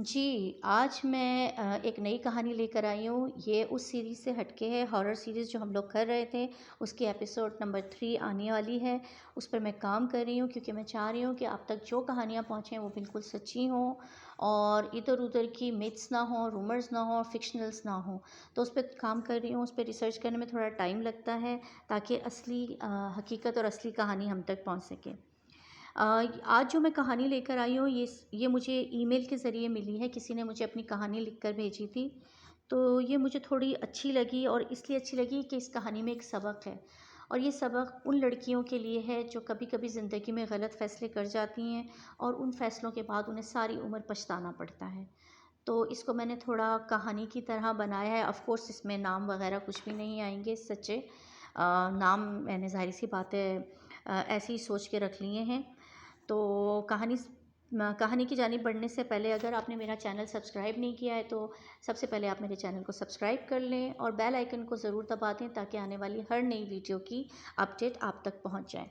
जी, आज मैं एक नई कहानी लेकर आई हूँ। ये उस सीरीज़ से हट के है, हॉरर सीरीज़ जो हम लोग कर रहे थे, उसकी एपिसोड नंबर 3 आने वाली है। उस पर मैं काम कर रही हूँ क्योंकि मैं चाह रही हूँ कि आप तक जो कहानियाँ पहुँचें वो बिल्कुल सच्ची हों और इधर-उधर की मिथ्स ना हों, रूमर्स ना हों, फ़िक्शनल्स ना हों। तो उस पे काम कर रही हूँ, उस पे रिसर्च करने में थोड़ा टाइम लगता है ताकि असली हकीकत और असली कहानी हम तक पहुँच सके। आज जो मैं कहानी लेकर आई हूँ ये मुझे ईमेल के ज़रिए मिली है, किसी ने मुझे अपनी कहानी लिखकर भेजी थी। तो ये मुझे थोड़ी अच्छी लगी और इसलिए अच्छी लगी कि इस कहानी में एक सबक है और ये सबक उन लड़कियों के लिए है जो कभी-कभी ज़िंदगी में गलत फ़ैसले कर जाती हैं और उन फ़ैसलों के बाद उन्हें सारी उम्र पछताना पड़ता है। तो इसको मैंने थोड़ा कहानी की तरह बनाया है। ऑफ़ कोर्स इसमें नाम वग़ैरह कुछ भी नहीं आएँगे सच्चे। नाम मैंने ज़ाहिर-सी बात है ऐसे ही सोच के रख लिए हैं। तो कहानी की जानिब बढ़ने से पहले अगर आपने मेरा चैनल सब्सक्राइब नहीं किया है तो सबसे पहले आप मेरे चैनल को सब्सक्राइब कर लें और बेल आइकन को ज़रूर दबा दें ताकि आने वाली हर नई वीडियो की अपडेट आप तक पहुंच जाए।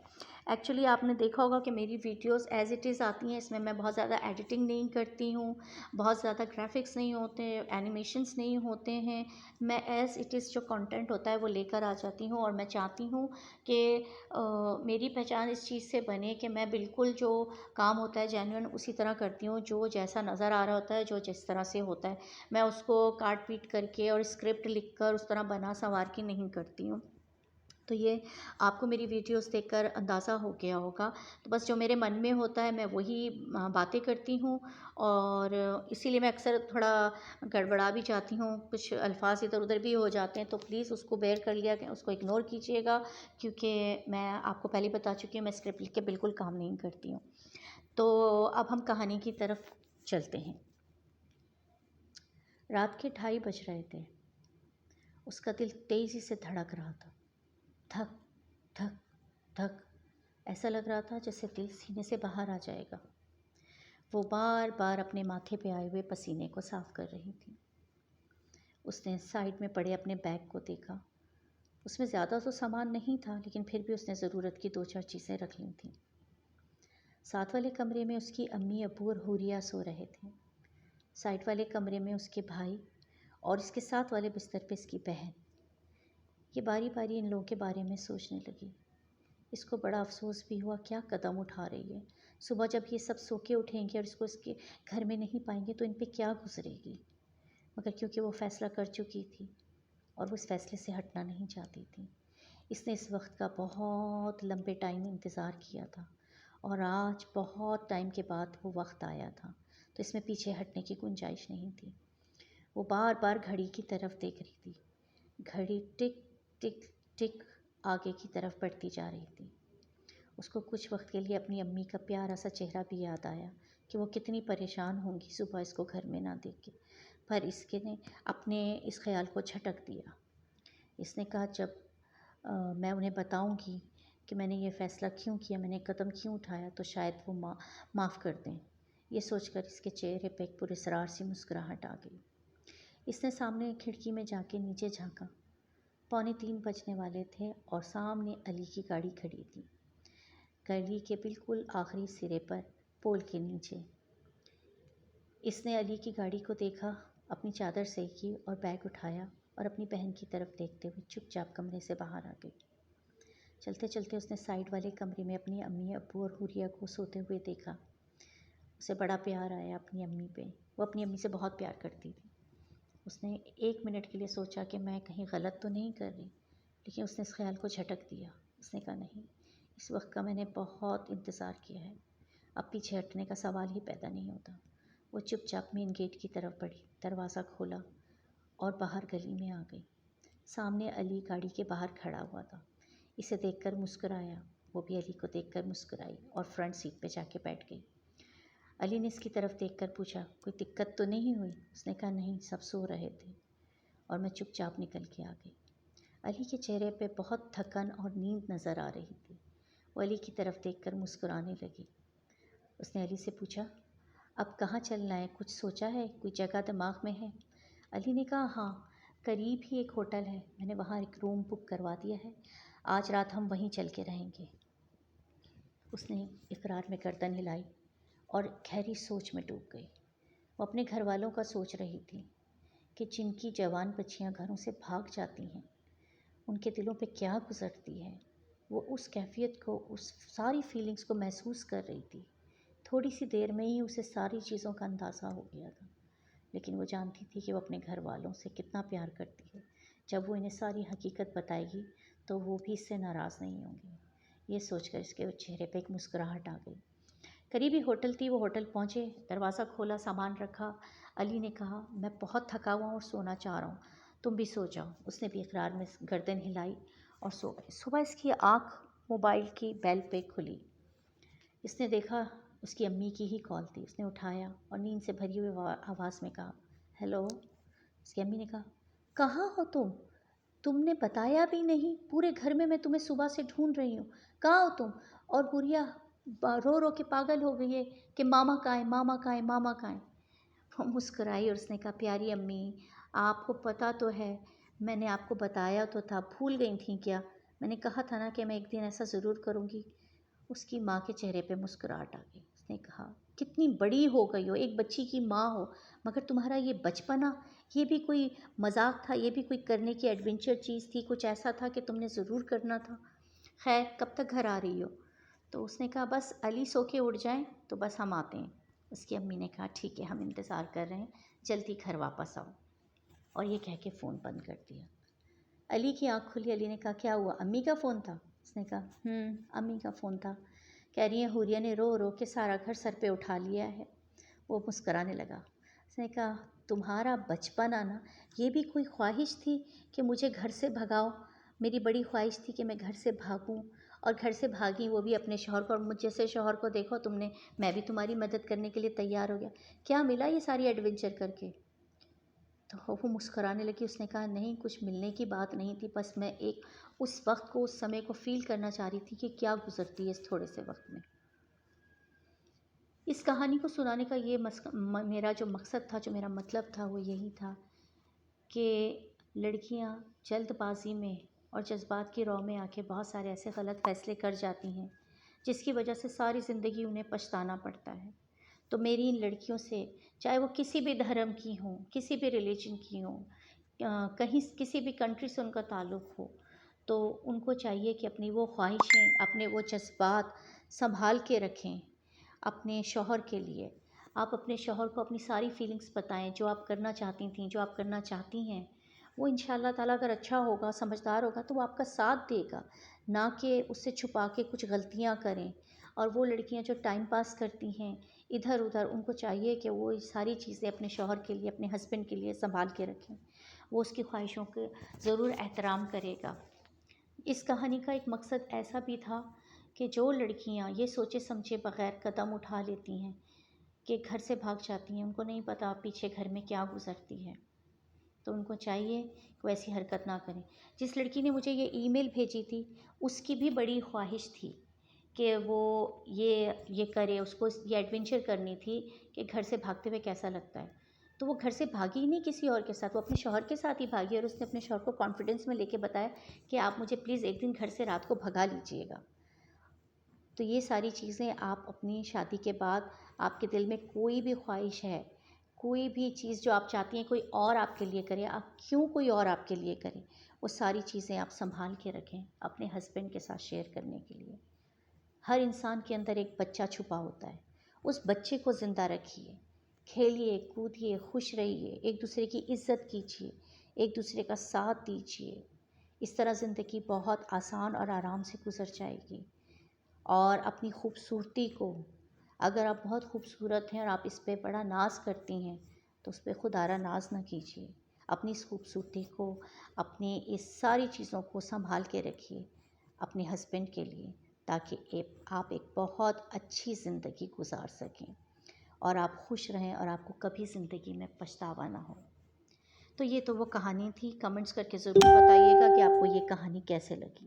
एक्चुअली आपने देखा होगा कि मेरी वीडियोस एज़ इट इज़ आती हैं, इसमें मैं बहुत ज़्यादा एडिटिंग नहीं करती हूँ, बहुत ज़्यादा ग्राफिक्स नहीं होते, एनिमेशंस नहीं होते हैं। मैं एज़ इट इज़ जो कंटेंट होता है वो लेकर आ जाती हूँ और मैं चाहती हूँ कि मेरी पहचान इस चीज़ से बने कि मैं बिल्कुल जो काम होता है जेन्युइन उसी तरह करती हूँ, जो जैसा नज़र आ रहा होता है, जो जिस तरह से होता है। मैं उसको काट पीट करके और स्क्रिप्ट लिख कर उस तरह बना संवार के नहीं करती हूँ। तो ये आपको मेरी वीडियोस देखकर अंदाज़ा हो गया होगा। तो बस जो मेरे मन में होता है मैं वही बातें करती हूँ और इसीलिए मैं अक्सर थोड़ा गड़बड़ा भी जाती हूँ, कुछ अल्फाज इधर-उधर भी हो जाते हैं, तो प्लीज़ उसको बेयर कर लिया उसको इग्नोर कीजिएगा क्योंकि मैं आपको पहले ही बता चुकी हूँ मैं स्क्रिप्ट लिख के बिल्कुल काम नहीं करती हूँ। तो अब हम कहानी की तरफ चलते हैं। रात के 2:30 बज रहे थे। उसका दिल तेज़ी से धड़क रहा था। धक, धक, धक। ऐसा लग रहा था जैसे दिल सीने से बाहर आ जाएगा। वो बार बार अपने माथे पे आए हुए पसीने को साफ कर रही थी। उसने साइड में पड़े अपने बैग को देखा। उसमें ज़्यादा तो सामान नहीं था लेकिन फिर भी उसने ज़रूरत की 2-4 चीज़ें रख ली थीं। साथ वाले कमरे में उसकी अम्मी अब्बू और हुरिया सो रहे थे। साइड वाले कमरे में उसके भाई और इसके साथ वाले बिस्तर पे इसकी बहन। ये बारी बारी इन लोगों के बारे में सोचने लगी। इसको बड़ा अफसोस भी हुआ क्या कदम उठा रही है। सुबह जब ये सब सो के उठेंगे और इसको इसके घर में नहीं पाएंगे तो इन पे क्या गुजरेगी। मगर क्योंकि वो फ़ैसला कर चुकी थी और वो इस फ़ैसले से हटना नहीं चाहती थी, इसने इस वक्त का बहुत लंबे टाइम इंतज़ार किया था और आज बहुत टाइम के बाद वो वक्त आया था, तो इसमें पीछे हटने की गुंजाइश नहीं थी। वो बार बार घड़ी की तरफ देख रही थी। घड़ी टिक टिक टिक आगे की तरफ बढ़ती जा रही थी। उसको कुछ वक्त के लिए अपनी अम्मी का प्यारा सा चेहरा भी याद आया कि वो कितनी परेशान होंगी सुबह इसको घर में ना देख के, पर इसके ने अपने इस ख्याल को झटक दिया। इसने कहा जब मैं उन्हें बताऊंगी कि मैंने ये फ़ैसला क्यों किया, मैंने कदम क्यों उठाया, तो शायद वो माफ़ कर दें। ये सोचकर इसके चेहरे पे एक पुरस्रार सी मुस्कुराहट आ गई। इसने सामने खिड़की में जाके नीचे झांका। 2:45 बजने वाले थे और सामने अली की गाड़ी खड़ी थी, गली के बिल्कुल आखिरी सिरे पर, पोल के नीचे। इसने अली की गाड़ी को देखा, अपनी चादर सेकी और बैग उठाया और अपनी बहन की तरफ देखते हुए चुपचाप कमरे से बाहर आ गई। चलते चलते उसने साइड वाले कमरे में अपनी अम्मी अब्बू और हुरिया को सोते हुए देखा। उसे बड़ा प्यार आया अपनी अम्मी पे। वो अपनी अम्मी से बहुत प्यार करती थी। उसने 1 मिनट के लिए सोचा कि मैं कहीं गलत तो नहीं कर रही, लेकिन उसने इस ख्याल को झटक दिया। उसने कहा नहीं, इस वक्त का मैंने बहुत इंतज़ार किया है, अब पीछे हटने का सवाल ही पैदा नहीं होता। वो चुपचाप मेन गेट की तरफ बढ़ी, दरवाज़ा खोला और बाहर गली में आ गई। सामने अली गाड़ी के बाहर खड़ा हुआ था। इसे देखकर मुस्कुराया, वो भी अली को देखकर मुस्कुराई और फ्रंट सीट पे जाके बैठ गई। अली ने इसकी तरफ देखकर पूछा कोई दिक्कत तो नहीं हुई। उसने कहा नहीं, सब सो रहे थे और मैं चुपचाप निकल के आ गई। अली के चेहरे पे बहुत थकन और नींद नज़र आ रही थी। वो अली की तरफ देखकर मुस्कुराने लगी। उसने अली से पूछा अब कहाँ चलना है, कुछ सोचा है, कोई जगह दिमाग में है? अली ने कहा हाँ, करीब ही एक होटल है, मैंने वहाँ एक रूम बुक करवा दिया है, आज रात हम वहीं चल के रहेंगे। उसने इकरार में गर्दन हिलाई और गहरी सोच में डूब गई। وہ اپنے گھر والوں کا سوچ رہی تھی کہ جن کی جوان بچیاں گھروں سے بھاگ جاتی ہیں ان کے دلوں پہ کیا گزرتی ہے. وہ اس کیفیت کو، اس ساری فیلنگز کو محسوس کر رہی تھی. تھوڑی سی دیر میں ہی اسے ساری چیزوں کا اندازہ ہو گیا تھا، لیکن وہ جانتی تھی کہ وہ اپنے گھر والوں سے کتنا پیار کرتی ہے. جب وہ انہیں ساری حقیقت بتائے گی تو وہ بھی اس سے ناراض نہیں ہوں گے. یہ سوچ کر اس کے چہرے پہ ایک مسکراہٹ آ گئی. قریبی ہوٹل تھی، وہ ہوٹل پہنچے، دروازہ کھولا، سامان رکھا. علی نے کہا میں بہت تھکا ہوا ہوں اور سونا چاہ رہا ہوں، تم بھی سو جاؤ. اس نے بھی اقرار میں گردن ہلائی اور سو گئی. صبح اس کی آنکھ موبائل کی بیل پہ کھلی. اس نے دیکھا اس کی امی کی ہی کال تھی. اس نے اٹھایا اور نیند سے بھری ہوئی آواز میں کہا ہیلو. اس کی امی نے کہا کہاں ہو تم نے بتایا بھی نہیں، پورے گھر میں تمہیں صبح سے ڈھونڈ رہی ہوں، کہاں ہو تم؟ اور گڑیا رو رو کے پاگل ہو گئی ہے کہ ماما کہاں ہے، ماما کہاں ہے، ماما کہاں ہے. وہ مسکرائی اور اس نے کہا پیاری امی آپ کو پتہ تو ہے، میں نے آپ کو بتایا تو تھا، بھول گئی تھیں کیا؟ میں نے کہا تھا نا کہ میں ایک دن ایسا ضرور کروں گی. اس کی ماں کے چہرے پہ مسکراہٹ آ گئی. اس نے کہا کتنی بڑی ہو گئی ہو، ایک بچی کی ماں ہو، مگر تمہارا یہ بچپنا، یہ بھی کوئی مذاق تھا، یہ بھی کوئی کرنے کی ایڈونچر چیز تھی، کچھ ایسا تھا کہ تم نے ضرور کرنا تھا. خیر کب تک گھر آ رہی ہو؟ تو اس نے کہا بس علی سو کے اٹھ جائیں تو بس ہم آتے ہیں. اس کی امی نے کہا ٹھیک ہے ہم انتظار کر رہے ہیں، جلدی گھر واپس آؤ. اور یہ کہہ کے فون بند کر دیا. علی کی آنکھ کھلی. علی نے کہا کیا ہوا، امی کا فون تھا؟ اس نے کہا امی کا فون تھا، کہہ رہی ہیں حوریہ نے رو رو کے سارا گھر سر پہ اٹھا لیا ہے. وہ مسکرانے لگا. اس نے کہا تمہارا بچپن آنا، یہ بھی کوئی خواہش تھی کہ مجھے گھر سے بھگاؤ؟ میری بڑی خواہش تھی کہ میں گھر سے بھاگوں، اور گھر سے بھاگی وہ بھی اپنے شوہر کو. اور مجھ جیسے شوہر کو دیکھو تم نے، میں بھی تمہاری مدد کرنے کے لیے تیار ہو گیا. کیا ملا یہ ساری ایڈونچر کر کے؟ تو وہ مسکرانے لگی. اس نے کہا نہیں کچھ ملنے کی بات نہیں تھی، بس میں ایک اس وقت کو، اس سمے کو فیل کرنا چاہ رہی تھی کہ کیا گزرتی ہے اس تھوڑے سے وقت میں. اس کہانی کو سنانے کا یہ میرا جو مقصد تھا، جو میرا مطلب تھا، وہ یہی تھا کہ لڑکیاں جلد بازی میں اور جذبات کی رو میں آ کے بہت سارے ایسے غلط فیصلے کر جاتی ہیں جس کی وجہ سے ساری زندگی انہیں پچھتانا پڑتا ہے. تو میری ان لڑکیوں سے، چاہے وہ کسی بھی دھرم کی ہوں، کسی بھی ریلیجن کی ہوں، کہیں کسی بھی کنٹری سے ان کا تعلق ہو، تو ان کو چاہیے کہ اپنی وہ خواہشیں، اپنے وہ جذبات سنبھال کے رکھیں. اپنے شوہر کے لیے آپ اپنے شوہر کو اپنی ساری فیلنگز بتائیں، جو آپ کرنا چاہتی تھیں، جو آپ کرنا چاہتی ہیں. وہ انشاءاللہ تعالیٰ اگر اچھا ہوگا، سمجھدار ہوگا تو وہ آپ کا ساتھ دے گا، نہ کہ اس سے چھپا کے کچھ غلطیاں کریں. اور وہ لڑکیاں جو ٹائم پاس کرتی ہیں ادھر ادھر، ان کو چاہیے کہ وہ ساری چیزیں اپنے شوہر کے لیے، اپنے ہسبینڈ کے لیے سنبھال کے رکھیں. وہ اس کی خواہشوں کے ضرور احترام کرے گا. اس کہانی کا ایک مقصد ایسا بھی تھا کہ جو لڑکیاں یہ سوچے سمجھے بغیر قدم اٹھا لیتی ہیں کہ گھر سے بھاگ جاتی ہیں، ان کو نہیں پتہ پیچھے گھر میں کیا گزرتی ہے، تو ان کو چاہیے کہ وہ ایسی حرکت نہ کریں. جس لڑکی نے مجھے یہ ای میل بھیجی تھی، اس کی بھی بڑی خواہش تھی کہ وہ یہ کرے، اس کو یہ ایڈونچر کرنی تھی کہ گھر سے بھاگتے ہوئے کیسا لگتا ہے. تو وہ گھر سے بھاگی ہی نہیں کسی اور کے ساتھ، وہ اپنے شوہر کے ساتھ ہی بھاگی. اور اس نے اپنے شوہر کو کانفیڈنس میں لے کے بتایا کہ آپ مجھے پلیز ایک دن گھر سے رات کو بھگا لیجئے گا. تو یہ ساری چیزیں آپ اپنی شادی کے بعد، آپ کے دل میں کوئی بھی خواہش ہے، کوئی بھی چیز جو آپ چاہتی ہیں کوئی اور آپ کے لیے کرے، آپ کیوں کوئی اور آپ کے لیے کرے، وہ ساری چیزیں آپ سنبھال کے رکھیں اپنے ہسبینڈ کے ساتھ شیئر کرنے کے لیے. ہر انسان کے اندر ایک بچہ چھپا ہوتا ہے، اس بچے کو زندہ رکھیے، کھیلیے کودیے، خوش رہیے، ایک دوسرے کی عزت کیجیے، ایک دوسرے کا ساتھ دیجیے. اس طرح زندگی بہت آسان اور آرام سے گزر جائے گی. اور اپنی خوبصورتی کو، اگر آپ بہت خوبصورت ہیں اور آپ اس پہ بڑا ناز کرتی ہیں تو اس پہ خودارہ ناز نہ کیجیے. اپنی اس خوبصورتی کو، اپنی اس ساری چیزوں کو سنبھال کے رکھیے اپنے ہسبینڈ کے لیے، تاکہ آپ ایک بہت اچھی زندگی گزار سکیں اور آپ خوش رہیں اور آپ کو کبھی زندگی میں پچھتاوا نہ ہو. تو یہ تو وہ کہانی تھی. کمنٹس کر کے ضرور بتائیے گا کہ آپ کو یہ کہانی کیسے لگی.